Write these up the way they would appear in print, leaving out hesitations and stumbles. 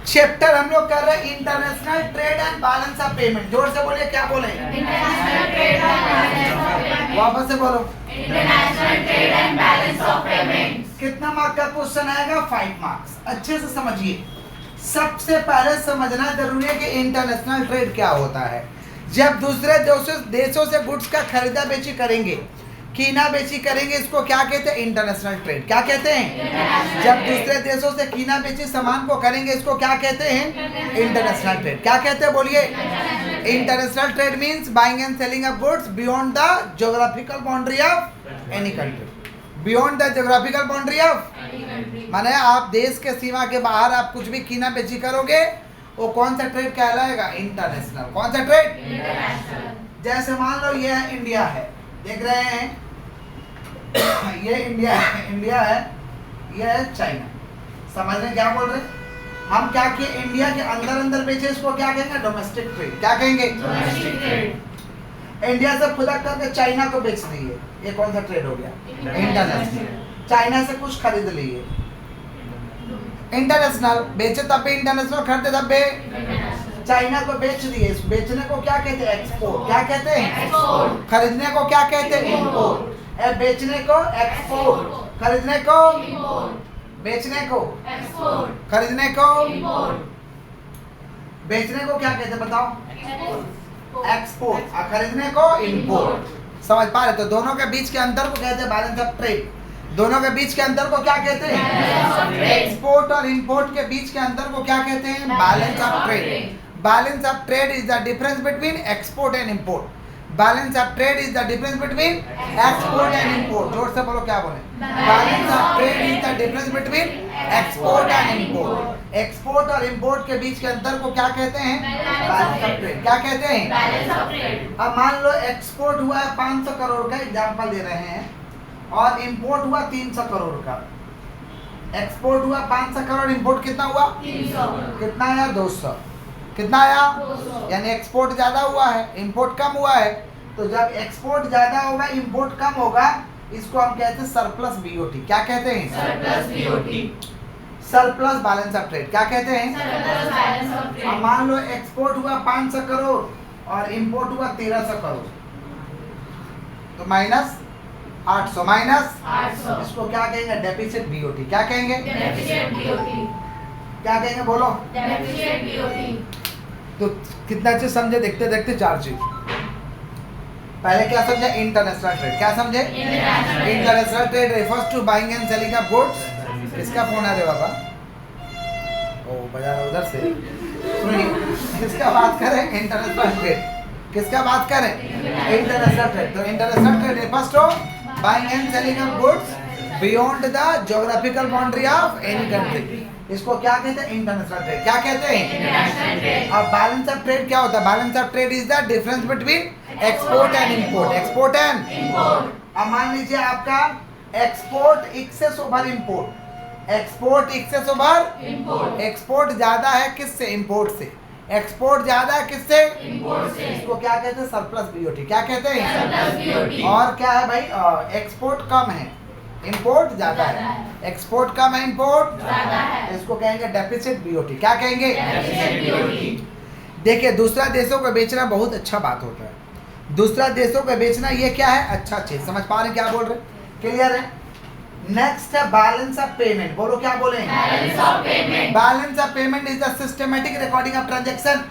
Chapter हम लोग कर रहे हैं international trade and balance of payment. जोर से बोलिए, क्या बोले? International trade and balance of payment. वापस से बोलो, international trade and balance of payment. कितना मार्क का क्वेश्चन आएगा? 5 मार्क्स। अच्छे से समझिए। सबसे पहले समझना जरूरी है कि इंटरनेशनल ट्रेड क्या होता है। जब दूसरे देशों से गुड्स का खरीदा बेची करेंगे, कीना बेची करेंगे, इसको क्या कहते हैं? International trade. क्या कहते हैं? जब दूसरे देशों से कीना बेची सामान को करेंगे, इसको क्या कहते हैं? International trade. क्या कहते हैं? बोलिए। International trade means buying and selling of goods beyond the geographical boundary of any country. Beyond the geographical boundary of, माने आप देश के सीमा के बाहर आप कुछ भी कीना बेची करोगे, वो कौन सा ट्रेड कहलाएगा? इंटरनेशनल। कौन सा ट्रेड? इंटरनेशनल। जैसे मान लो ये इंडिया है, देख रहे हैं ये इंडिया है, इंडिया है, ये है चाइना। समझ रहे क्या बोल रहे? हम क्या किए? इंडिया के अंदर अंदर बेचे, इसको क्या कहेंगे? Domestic trade. क्या कहेंगे? Domestic trade. इंडिया से खुदा करके चाइना को बेच दिए, ये कौन सा ट्रेड हो गया? इंटरनेशनल। चाइना से कुछ खरीद लिए, इंटरनेशनल। बेचे तब भी इंटरनेशनल, खरीदे तब भी। चाइना को बेच दिए, बेचने को क्या कहते हैं? एक्सपोर्ट। क्या कहते हैं? एक्सपोर्ट। खरीदने को क्या कहते हैं? इंपोर्ट। बेचने को एक्सपोर्ट, खरीदने को इंपोर्ट। बेचने को एक्सपोर्ट। खरीदने को इंपोर्ट। बेचने को क्या कहते हैं? बताओ। एक्सपोर्ट। और खरीदने को इंपोर्ट। समझ पा रहे? तो दोनों के बीच के अंतर को कहते हैं बैलेंस ऑफ ट्रेड। दोनों के बीच के अंतर को क्या कहते हैं? एक्सपोर्ट और इंपोर्ट के बीच के अंतर को क्या कहते हैं? Balance of trade. Balance of trade is the difference between export and import. Balance of trade is the difference between export and import. जोर से बोलो, क्या बोले? Balance of trade is the difference between export and import. Export और import के बीच के अंतर को क्या कहते हैं? Balance of trade. क्या कहते हैं? Balance of trade. अब मान लो एक्सपोर्ट हुआ है 500 करोड़ का, एग्जांपल दे रहे हैं, और इंपोर्ट हुआ 300 करोड़ का। एक्सपोर्ट हुआ 500 करोड़, इंपोर्ट कितना हुआ? 300। कितना आया? 200। कितना आया? 200। यानी एक्सपोर्ट ज्यादा हुआ है, इंपोर्ट कम हुआ है। तो जब एक्सपोर्ट ज्यादा होगा, इंपोर्ट कम होगा, इसको हम कहते हैं सरप्लस बीओटी। क्या कहते हैं? Surplus BOT. Surplus balance of trade. क्या कहते हैं? सरप्लस बैलेंस ऑफ अब ट्रेड। मान लो एक्सपोर्ट हुआ 500 करोड़ और इंपोर्ट हुआ 1300 करोड़, तो माइनस 800, माइनस 800। इसको क्या कहेंगे? Deficit BOT. क्या कहेंगे? Deficient BOT. क्या कहेंगे? बोलो। Deficient BOT. तो कितना चीज समझे? देखते देखते 4 चीज। पहले क्या समझे? International trade. क्या समझे? International trade refers to buying and selling of goods. किसका फोन आ रहा है बाबा? ओ बजा रहा उधर से। सुनिए, किसका बात करें? International trade. किसका बात करें? International trade. तो international trade refers to buying and selling of goods beyond the geographical boundary of any country. इसको क्या कहते हैं? International trade. क्या कहते हैं? International trade. अब बैलेंस ऑफ ट्रेड क्या होता है? Balance of trade is the difference between export and import. Export and import. अब मान लीजिए आपका export excess over import. Export excess over import. Export ज्यादा है किससे? इंपोर्ट से। एक्सपोर्ट ज्यादा है किससे? इंपोर्ट से। इसको क्या कहते हैं? Surplus BOT. क्या कहते हैं? Surplus BOT. और क्या है भाई? एक्सपोर्ट कम है, इंपोर्ट ज्यादा है। एक्सपोर्ट कम है, इंपोर्ट ज्यादा है। इसको कहेंगे डेफिसिट बीओटी। क्या कहेंगे? Deficient BOT. देखिए, दूसरा देशों को बेचना बहुत अच्छा बात होता है। दूसरा देशों को बेचना ये क्या है? अच्छा चीज। समझ पा रहे हैं क्या बोल रहे? क्लियर है? नेक्स्ट है बैलेंस ऑफ पेमेंट। बोलो, क्या बोले? Balance of payment. Balance of payment is the systematic recording of transaction.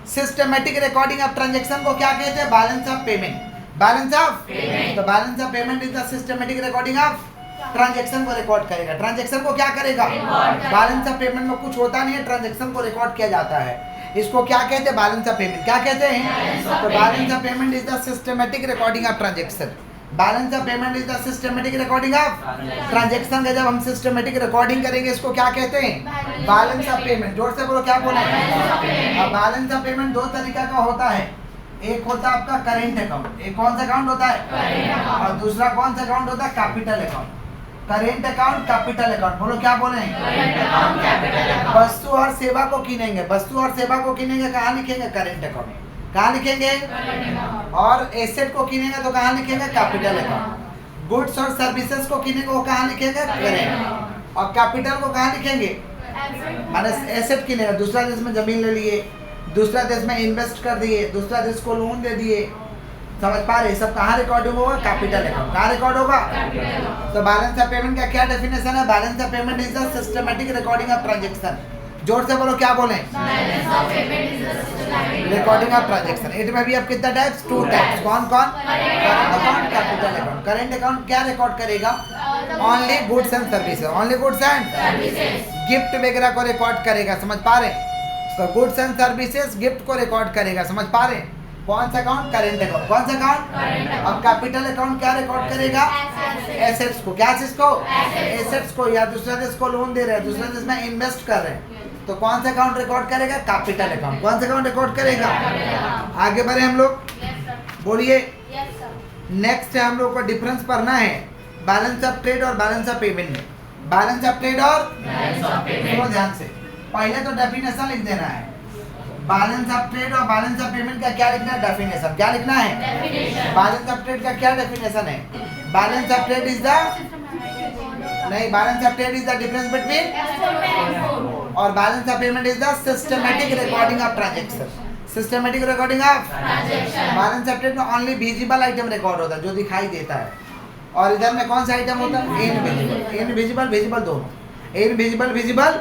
Systematic recording of transaction को क्या कहते हैं? Balance of payment. Balance of payment. तो balance of payment is the systematic recording of transaction को record करेगा। Transaction को क्या करेगा? रिकॉर्ड करेगा। बैलेंस ऑफ पेमेंट में कुछ होता नहीं है, ट्रांजैक्शन को रिकॉर्ड किया जाता है। इसको क्या कहते हैं? Balance of payment. क्या कहते हैं? Balance of तो payment। Balance of payment is the systematic recording of transaction. Balance of payment is the systematic recording of transaction का जब हम सिस्टमैटिक रिकॉर्डिंग करेंगे, इसको क्या कहते हैं? Balance of payment. जोर से बोलो, क्या बोले? Balance of payment। अब बैलेंस ऑफ पेमेंट 2 तरीका का होता है। एक होता है आपका करेंट अकाउंट। एक कौन सा अकाउंट होता है? Current account। और दूसरा कौन सा अकाउंट होता है? Capital account. Current account, capital account. बोलो, क्या बोले? Current account, capital account. वस्तु और सेवा को किनेंगे, वस्तु और सेवा को किनेंगे, कहाँ लिखेंगे? Current account. कहाँ लिखेंगे? Current account. और एसेट को किनेंगे तो कहाँ लिखेंगे? Capital account. गुड्स और सर्विसेज को किनेंगे वो कहाँ लिखेंगे? करेंट। और कैपिटल को कहाँ लिखेंगे? माने एसेट किनेगा, दूसरा देश में जमीन ले लिए, दूसरा देश में इन्वेस्ट कर दिए, दूसरा देश को लोन दे दिए। समझ पा रहे? सब कहाँ रिकॉर्डिंग होगा? Capital account. कहाँ रिकॉर्ड होगा? तो बैलेंस ऑफ पेमेंट का क्या डेफिनेशन है? Balance of payment is the systematic recording of transaction. जोर से बोलो, क्या बोले? Recording of transaction. इसमें भी अब कितना टाइप्स? 2 टाइप्स। कौन कौन? Current account, capital account. Current account क्या रिकॉर्ड करेगा? Only goods and services, only goods and gift वगैरह को रिकॉर्ड करेगा। समझ पा रहे? तो गुड्स एंड सर्विसेज गिफ्ट को रिकॉर्ड करेगा। समझ पा रहे? कौन सा अकाउंट? Current account. कौन सा अकाउंट? अब कैपिटल अकाउंट क्या रिकॉर्ड करेगा? एसेट्स को। क्या चीज को? एसेट्स को। या दूसरा देश को लोन दे रहे हैं, दूसरे देश में इन्वेस्ट कर रहे हैं, तो कौन सा अकाउंट रिकॉर्ड करेगा? Capital account. कौन सा अकाउंट रिकॉर्ड करेगा? आगे बढ़े हम लोग, बोलिए। नेक्स्ट है हम लोग को डिफरेंस पढ़ना है बैलेंस ऑफ ट्रेड और बैलेंस ऑफ पेमेंट में। बैलेंस ऑफ ट्रेड और सुनो ध्यान से, पहले तो डेफिनेशन लिख देना है। बैलेंस ऑफ ट्रेड और बैलेंस ऑफ पेमेंट का क्या लिखना है? डेफिनेशन। क्या लिखना है? बैलेंस ऑफ ट्रेड का क्या डेफिनेशन है? Balance of trade is the नहीं, balance of trade is the difference between, और balance of payment is the systematic recording of transaction. Systematic recording of balance of trade में only visible item record होता है, जो दिखाई देता है, और इधर में कौन सा आइटम होता है? इनविजिबल। इनविजिबल विजिबल दोनों। इनविजिबल विजिबल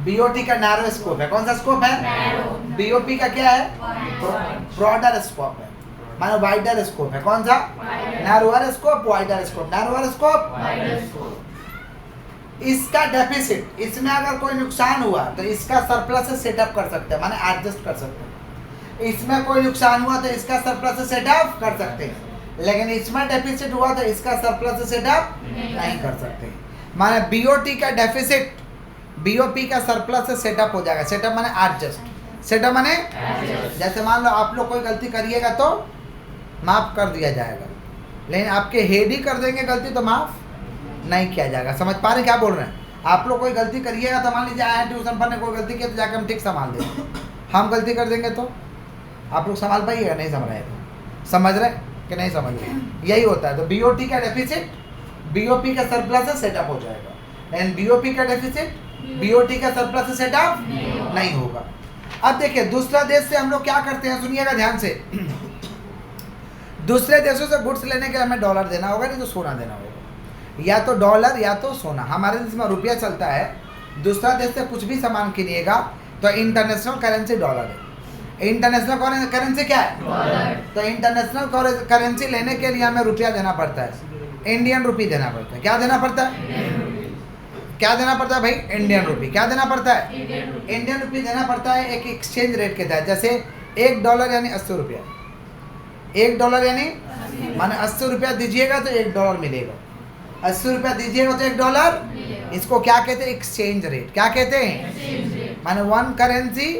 बीओटी का नैरो स्कोप है। कौन सा स्कोप है? बीओपी का क्या है? ब्रॉडर स्कोप है, मानो वाइडर स्कोप है। कौन सा? Narrower scope, wider scope. Narrower scope, इसका डेफिसिट, इसमें अगर कोई नुकसान हुआ तो इसका सरप्लस से सेटअप कर सकते हैं, माने एडजस्ट कर सकते हैं। इसमें कोई नुकसान हुआ तो इसका सरप्लस से सेटअप कर सकते हैं, लेकिन इसमें डेफिसिट हुआ तो इसका सरप्लस से सेटअप नहीं कर सकते। माने बीओटी का डेफिसिट बीओपी का सरप्लस से सेटअप हो जाएगा। सेटअप माने एडजस्ट। सेटअप माने जैसे मान लो आप लोग कोई गलती करिएगा तो माफ कर दिया जाएगा, लेकिन आपके हेड ही कर देंगे गलती तो माफ नहीं किया जाएगा। समझ पा रहे क्या बोल रहे हैं? आप लोग कोई गलती करिएगा तो मान लीजिए आए ट्यूशन पढ़ने, कोई गलती किया तो जाकर हम ठीक संभाल देंगे। हम गलती कर देंगे तो आप लोग संभाल पाइएगा? नहीं संभालेगा। समझ रहे कि नहीं समझ रहे? यही होता है। तो बीओटी का डेफिसिट बीओपी का सरप्लस से सेटअप हो जाएगा, एंड बीओपी का डेफिसिट बीओटी का सरप्लस से सेटअप नहीं होगा। अब देखिए दूसरा देश से हम लोग क्या करते हैं, सुनिएगा ध्यान से। दूसरे देशों से गुड्स लेने के लिए हमें डॉलर देना होगा, नहीं तो सोना देना होगा। या तो डॉलर या तो सोना। हमारे देश में रुपया चलता है, दूसरा देश से कुछ भी सामान किनिएगा तो इंटरनेशनल करेंसी डॉलर है। इंटरनेशनल करेंसी क्या है? डॉलर। तो इंटरनेशनल करेंसी लेने के लिए हमें रुपया देना पड़ता है, इंडियन रुपी देना पड़ता है। क्या देना पड़ता है? क्या देना पड़ता है भाई? Indian rupee. क्या देना पड़ता है? इंडियन रुपी देना पड़ता है एक एक्सचेंज रेट के तहत। जैसे $1 यानी 80 रुपया। $1 यानी माने 80 रुपया दीजिएगा तो $1 मिलेगा। 80 रुपया दीजिएगा तो $1। इसको क्या कहते हैं? Exchange rate. क्या कहते हैं? माने one currency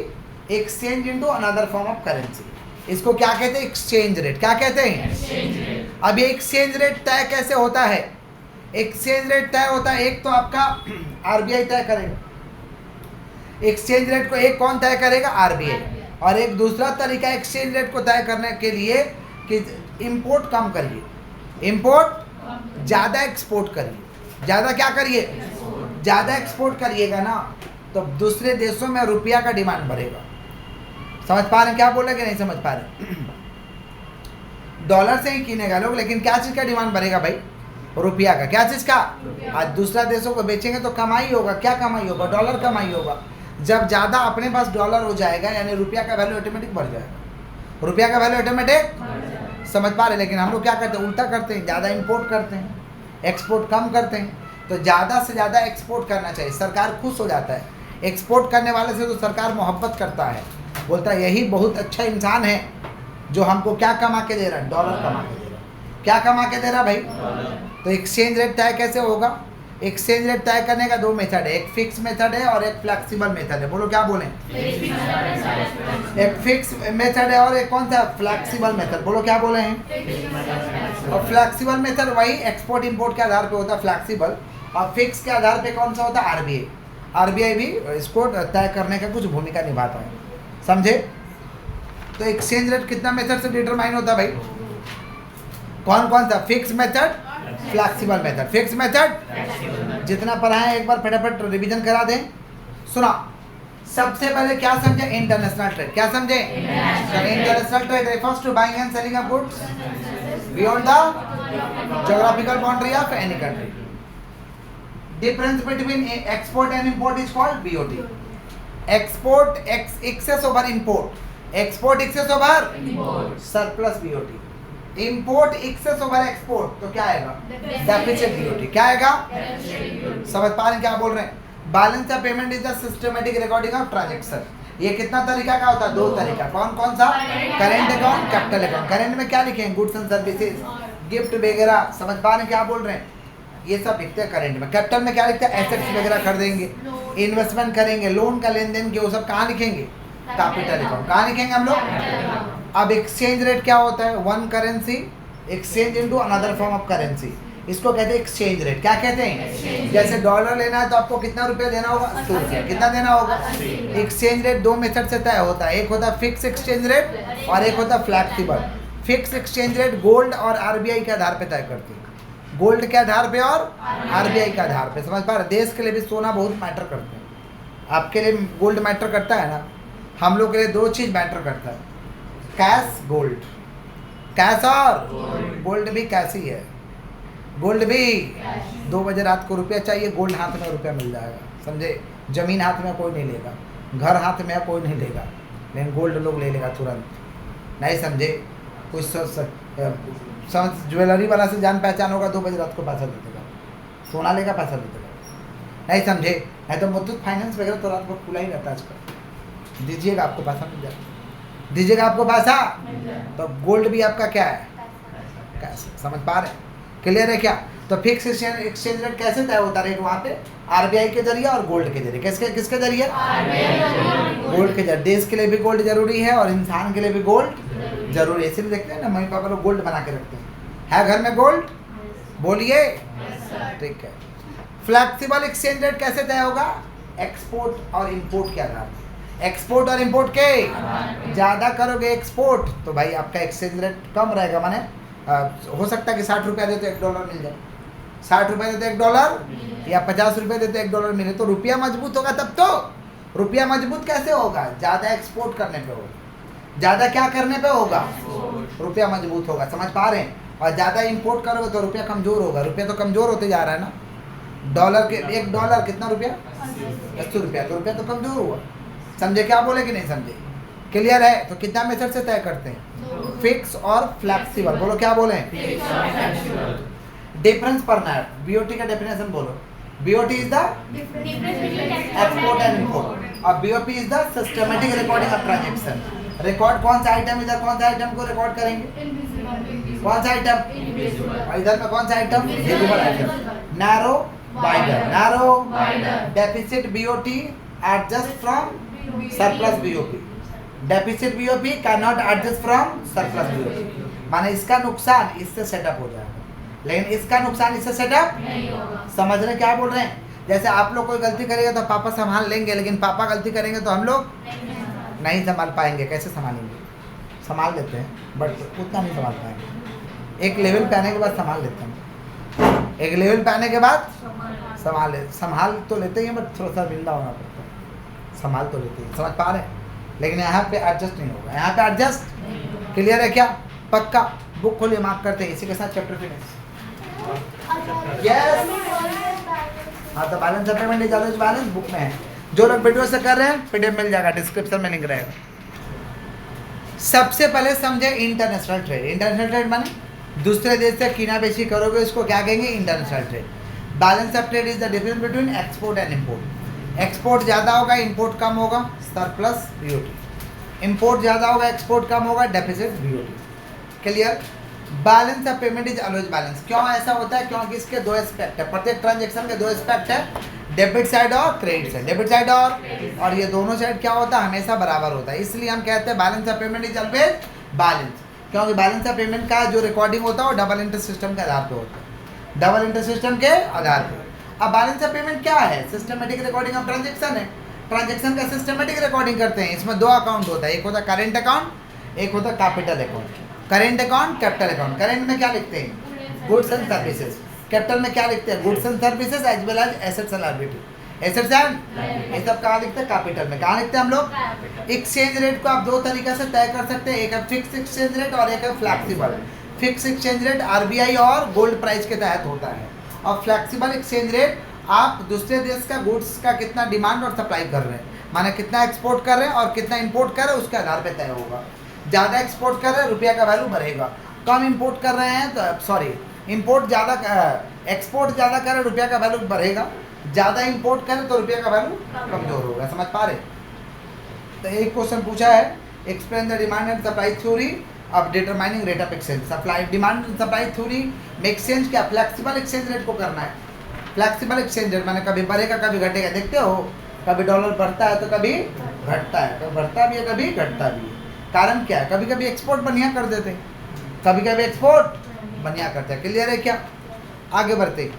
exchange into another form of currency. इसको क्या कहते हैं? Exchange rate. क्या कहते हैं? अब ये एक्सचेंज रेट तय कैसे होता है? एक्सचेंज रेट तय होता है, एक तो आपका आरबीआई तय करेगा एक्सचेंज रेट को। एक कौन तय करेगा? आरबीआई। और एक दूसरा तरीका एक्सचेंज रेट को तय करने के लिए कि इंपोर्ट कम करिए, इंपोर्ट ज़्यादा एक्सपोर्ट करिए। ज़्यादा क्या करिए? ज़्यादा एक्सपोर्ट करिएगा ना तो दूसरे देशों में रुपया का डिमांड बढ़ेगा। समझ पा रहे हैं क्या बोल रहे कि नहीं समझ पा रहे? डॉलर से ही किनेगा लोग, लेकिन क्या चीज़ का डिमांड बढ़ेगा भाई? रुपया का। क्या चीज़ का? आज दूसरा देशों को बेचेंगे तो कमाई होगा। क्या कमाई होगा? डॉलर कमाई होगा। जब ज़्यादा अपने पास डॉलर हो जाएगा यानी रुपया का वैल्यू ऑटोमेटिक बढ़ जाएगा। रुपया का वैल्यू ऑटोमेटिक, समझ पा रहे? लेकिन हम लोग क्या करते हैं? उल्टा करते हैं, ज़्यादा इंपोर्ट करते हैं, एक्सपोर्ट कम करते हैं। तो ज़्यादा से ज़्यादा एक्सपोर्ट करना चाहिए, सरकार खुश हो जाता है। एक्सपोर्ट करने वाले से तो सरकार मोहब्बत करता है, बोलता है यही बहुत अच्छा इंसान है जो हमको क्या कमा के दे रहा है? डॉलर कमा के दे रहा है। क्या कमा के दे रहा है भाई? तो एक्सचेंज रेट तय कैसे होगा? एक्सचेंज रेट तय करने का 2 मेथड है, एक फिक्स मेथड है और एक फ्लेक्सिबल मेथड है। बोलो क्या बोले? एक फिक्स मेथड है और एक कौन सा? Flexible method. बोलो क्या बोले हैं? और फ्लेक्सिबल मेथड वही एक्सपोर्ट इंपोर्ट के आधार पे होता है फ्लेक्सिबल, और फिक्स के आधार पे कौन सा होता है? आरबीआई। आरबीआई भी इसको तय करने का कुछ भूमिका निभाता है, समझे? तो एक्सचेंज रेट कितना मेथड से डिटरमाइन होता है भाई? कौन कौन सा? Fix method, flexible method. Fix method जितना पढ़ाएं एक बार फटाफट रिवीजन करा दें। सुना, सबसे पहले क्या समझे? International trade. क्या समझे? International trade refers to buying and selling of goods beyond the geographical boundary of any country. Difference between export and import is called BOT. Export excess over import. Export excess over surplus BOT. Import excess over export तो क्या आएगा? Deficit BOT। क्या आएगा? समझ पा रहे हैं क्या बोल रहे हैं? Balance of payment is the systematic recording of transaction. ये कितना तरीका का होता है? दो तरीका। कौन कौन सा? Current account, capital account. Current में क्या लिखेंगे? गुड्स एंड सर्विसेज, गिफ्ट वगैरह। समझ पा रहे हैं क्या बोल रहे हैं? ये सब लिखते हैं करेंट में। कैपिटल में क्या लिखते हैं? एसेट्स वगैरह खरीदेंगे, इन्वेस्टमेंट करेंगे, लोन का लेन देन किया, वो सब कहाँ लिखेंगे? Capital account. कहाँ लिखेंगे हम लोग? अब एक्सचेंज रेट क्या होता है? One currency exchange into another form of currency, इसको कहते हैं एक्सचेंज रेट। क्या कहते हैं? जैसे डॉलर लेना है तो आपको कितना रुपया देना होगा? 100 रुपया। कितना देना होगा? एक्सचेंज रेट दो मेथड से तय होता है, एक होता है फिक्स एक्सचेंज रेट और एक होता है flexible. Fix exchange rate gold और आरबीआई के आधार पर तय करती है। गोल्ड के आधार पे और आरबीआई के आधार पे। समझ पा रहे? देश के लिए भी सोना बहुत मैटर करते हैं। आपके लिए गोल्ड मैटर करता है ना, हम लोग के लिए दो चीज़ मैटर करता है, कैश, गोल्ड। कैश और गोल्ड भी कैश ही है। गोल्ड भी 2 बजे रात को रुपया चाहिए, गोल्ड हाथ में रुपया मिल जाएगा। समझे? जमीन हाथ में कोई नहीं लेगा, घर हाथ में कोई नहीं लेगा, लेकिन गोल्ड लोग ले लेगा तुरंत। नहीं समझे? कुछ समझ, ज्वेलरी वाला से जान पहचान होगा, 2 बजे रात को पैसा दे देगा, सोना लेगा, पैसा दे देगा। नहीं समझे? नहीं तो मुथूट फाइनेंस वगैरह तो रात को खुला ही रहता है आजकल। दीजिएगा आपको पैसा मिल जाएगा, दीजिएगा आपको पैसा। तो गोल्ड भी आपका क्या है? कैश। समझ पा रहे हैं? क्लियर है क्या? तो फिक्स एक्सचेंज रेट कैसे तय होता है? रेट वहाँ पे आरबीआई के जरिए और गोल्ड के जरिए। किसके जरिए? गोल्ड के जरिए। देश के लिए भी गोल्ड जरूरी है और इंसान के लिए भी गोल्ड जरूरी है। इसलिए देखते हैं ना, मम्मी पापा लोग गोल्ड बना के रखते हैं। है घर में गोल्ड? बोलिए। ठीक है। फ्लैक्सिबल एक्सचेंज रेट कैसे तय होगा? एक्सपोर्ट और इम्पोर्ट के आधार पर। एक्सपोर्ट और इम्पोर्ट के ज़्यादा करोगे एक्सपोर्ट तो भाई आपका एक्सचेंज रेट कम रहेगा। माने हो सकता है कि 60 रुपया दे तो $1 मिल जाए, 60 रुपये देते $1 या 50 रुपये देते $1 मिले तो रुपया मजबूत होगा। तब तो रुपया मजबूत कैसे होगा? ज़्यादा एक्सपोर्ट करने पे होगा। ज़्यादा क्या करने पे होगा? रुपया मजबूत होगा। समझ पा रहे हैं? और ज़्यादा इंपोर्ट करोगे तो रुपया कमज़ोर होगा। रुपया तो कमज़ोर होते जा रहा है ना। डॉलर के $1 कितना रुपया? 80 रुपया। तो रुपया तो कमज़ोर हुआ। समझे क्या बोले कि नहीं समझे? क्लियर है? तो कितना मेथड से तय करते हैं? फिक्स और फ्लैक्सिबल। बोलो क्या बोले? डिफरेंस पर ना बीओटी का डेफिनेशन बोलो। BOT is the export and import और BOP is the systematic recording of transaction. Record कौन सा आइटम, इधर कौन सा आइटम को रिकॉर्ड करेंगे? कौन सा आइटम? और इधर में कौन सा item? Visible item. Narrow wider. Narrow deficit BOT adjust from surplus BOP. Deficit BOP can not adjust from surplus BOP. माने इसका नुकसान इससे सेटअप हो जाएगा, लेकिन इसका नुकसान इससे सेटअप नहीं होगा। समझ रहे क्या बोल रहे हैं? जैसे आप लोग कोई गलती करेगा तो पापा संभाल लेंगे, लेकिन पापा गलती करेंगे तो हम लोग नहीं संभाल पाएंगे। कैसे संभालेंगे? संभाल लेते हैं बट उतना नहीं संभाल पाएंगे। एक लेवल पे आने के बाद संभाल लेते हैं, एक लेवल पे आने के बाद संभाल तो लेते हैं बट थोड़ा सा जिंदा होना पड़ता है। संभाल तो लेते हैं। समझ पा रहे हैं? लेकिन यहाँ पे एडजस्ट नहीं होगा। यहाँ पे एडजस्ट क्लियर है क्या? पक्का। बुक खोलिए, मार्क करते हैं। इसी के साथ चैप्टर फिनिश। यस। हाँ तो balance of payment is always balance book में है। जो लोग वीडियो से कर रहे हैं पीडीएफ मिल जाएगा, डिस्क्रिप्शन में लिंक रहेगा। सबसे पहले समझे इंटरनेशनल ट्रेड। इंटरनेशनल ट्रेड माने दूसरे देश से कीना बेची करोगे, इसको क्या कहेंगे? International trade. Balance of trade is the difference between export and import. Export ज़्यादा होगा, इम्पोर्ट कम होगा, सरप्लस बीओटी। इम्पोर्ट ज़्यादा होगा, एक्सपोर्ट कम होगा, deficit BOT. Clear? Balance of payment is always balance. क्यों ऐसा होता है? क्योंकि इसके दो एस्पेक्ट है। प्रत्येक ट्रांजेक्शन के दो एस्पेक्ट है, डेबिट साइड और क्रेडिट साइड। डेबिट साइड और ये दोनों साइड क्या होता है? हमेशा बराबर होता है। इसलिए हम कहते हैं balance of payment is always balance, क्योंकि बैलेंस ऑफ पेमेंट का जो रिकॉर्डिंग होता है वो डबल इंटरेस्ट सिस्टम के आधार पर होता है। डबल इंटरेस्ट सिस्टम के आधार पर। अब बैलेंस ऑफ पेमेंट क्या है? सिस्टमेटिक रिकॉर्डिंग ऑफ ट्रांजेक्शन है। ट्रांजेक्शन का सिस्टमेटिक रिकॉर्डिंग करते हैं। इसमें दो अकाउंट होता है, एक होता है करेंट अकाउंट, एक होता है capital account. Current account, capital account. Current में क्या लिखते हैं? Goods and services. कैपिटल में क्या लिखते हैं? Goods and services as well as assets and liability. Assets and ये सब कहाँ लिखते हैं? कैपिटल में। कहाँ लिखते हैं हम लोग? एक्सचेंज रेट को आप दो तरीके से तय कर सकते हैं, एक है फिक्स एक्सचेंज रेट और एक है flexible. Fix exchange rate RBI और गोल्ड प्राइस के तहत होता है, और फ्लैक्सीबल एक्सचेंज रेट आप दूसरे देश का गुड्स का कितना डिमांड और सप्लाई कर रहे हैं, माने कितना एक्सपोर्ट कर रहे हैं और कितना इंपोर्ट कर रहे हैं, उसके आधार पर तय होगा। ज़्यादा एक्सपोर्ट कर रहे हैं, रुपया का वैल्यू बढ़ेगा। कम इंपोर्ट कर रहे हैं तो सॉरी इंपोर्ट ज़्यादा, एक्सपोर्ट ज़्यादा कर रहे हैं, रुपया का वैल्यू बढ़ेगा। ज़्यादा इंपोर्ट करें तो रुपये का वैल्यू कमजोर होगा। समझ पा रहे? तो एक क्वेश्चन पूछा है, explain the demand and supply theory of determining rate of exchange. Supply demand and supply theory में एक्सचेंज क्या फ्लेक्सिबल एक्सचेंज रेट को करना है। फ्लेक्सिबल एक्सचेंज रेट माने कभी बढ़ेगा कभी घटेगा। देखते हो कभी डॉलर बढ़ता है तो कभी घटता है, कभी बढ़ता भी है कभी घटता भी है। कारण क्या है? कभी कभी एक्सपोर्ट बढ़िया कर देते, कभी कभी एक्सपोर्ट बढ़िया करते हैं। क्लियर है क्या? आगे बढ़ते।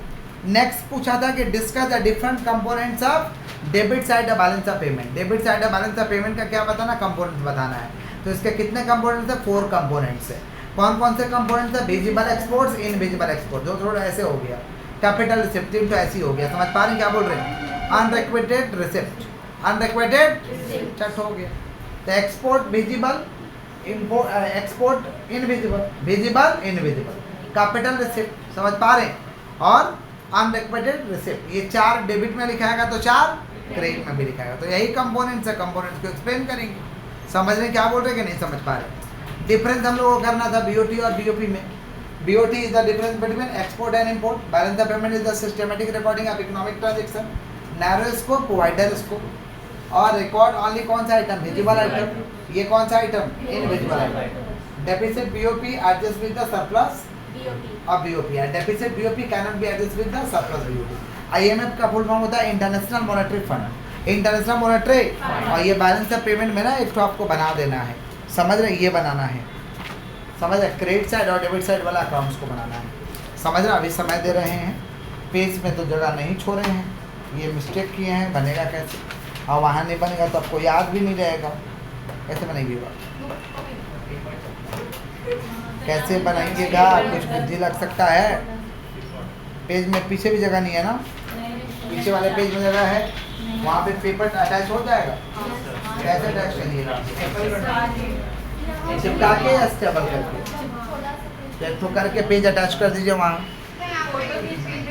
नेक्स्ट पूछा था कि discuss the different components of debit side of balance of payment. Debit side of balance of payment का क्या बताना? कंपोनेंट्स बताना है। तो इसके कितने कंपोनेंट्स है? 4 कंपोनेंट्स है। कौन कौन से कंपोनेंट्स है? विजिबल एक्सपोर्ट्स, इनविजिबल एक्सपोर्ट, जो थोड़ा ऐसे हो गया। कैपिटल रिसिप्ट तो ऐसी हो गया। समझ पा रहे हैं क्या बोल रहे हैं? अनरिक्वेटेड रिसिप्ट, अनरिक्वेटेड चट हो गया। तो export visible, export invisible, visible invisible, capital receipt. समझ पा रहे हैं? और अनरिक्वेटेड रिसिप्ट, ये 4 डेबिट में लिखाएगा तो 4 क्रेडिट में भी लिखाएगा। तो यही कंपोनेंट्स है, कंपोनेंट्स को एक्सप्लेन करेंगे। समझ रहे क्या बोल रहे हैं कि नहीं समझ पा रहे? डिफरेंस हम लोगों को करना था बीओटी और बीओपी में। BOT is the difference between export and import. Balance of payment is the systematic recording of economic transaction. Narrow scope, wider scope. और रिकॉर्ड ओनली कौन सा आइटम? Visible item. ये कौन सा item? Invisible item. Deficit BOP adjust with the surplus of BOP and deficit BOP cannot be adjusted with the surplus BOP। IMF का full form होता है international monetary fund. International monetary और ये balance of payment में ना एक तो आपको बना देना है। समझ रहे? ये बनाना है। समझ रहे? क्रेडिट साइड और डेबिट साइड वाला अकाउंट्स को बनाना है। समझ रहे? अभी समय दे रहे हैं, पेज में तो जगह नहीं छोड़े हैं, ये मिस्टेक किए हैं। बनेगा कैसे? और वहाँ नहीं बनेगा तो आपको याद भी नहीं रहेगा। कैसे बनेगी? कैसे बनाएंगेगा? कुछ बुद्धि लग सकता है। पेज में पीछे भी जगह नहीं है ना, पीछे वाले पेज में जगह है, वहाँ पे पेपर अटैच हो जाएगा। कैसे अटैच करिएगा? चिपका के या स्टेबल करके? तो करके पेज अटैच कर दीजिए वहाँ।